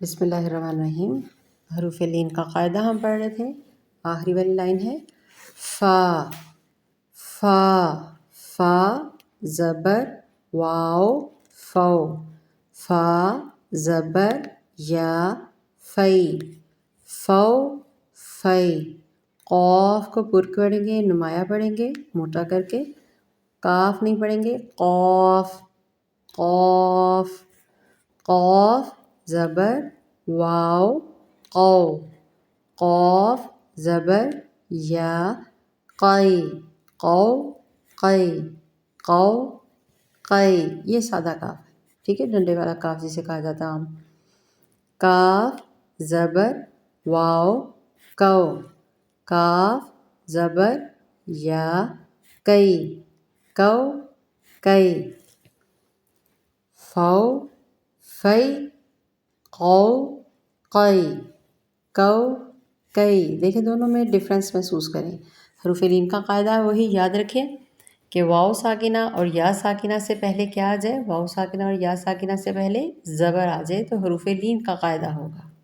بسم اللہ الرحمن الرحیم۔ حروف لین کا قاعدہ ہم پڑھ رہے تھے۔ آخری والی لائن ہے فا، فا، فا زبر واو فو، فا زبر یا فئی، فو فئی۔ قاف کو پر پڑھیں گے، نمایاں پڑھیں گے موٹا کر کے، کاف نہیں پڑھیں گے، قاف، قاف، قاف زبر واو قو، قاف زبر یا قئی، قو قئی، قو قئی۔ یہ سادہ کاف ہے، ٹھیک ہے، ڈنڈے والا کاف جسے کہا جاتا ہے عام۔ کاف زبر واو کو، کاف زبر یا کئی، کو کئی۔ فو فئی، قو قئی، کو کئی۔ دیکھیں دونوں میں ڈفرینس محسوس کریں۔ حروف لین کا قاعدہ ہے وہی یاد رکھیں کہ واو ساکنہ اور یا ساکنہ سے پہلے کیا آ جائے، واو ساکنہ اور یا ساکنہ سے پہلے زبر آ جائے تو حروف لین کا قاعدہ ہوگا۔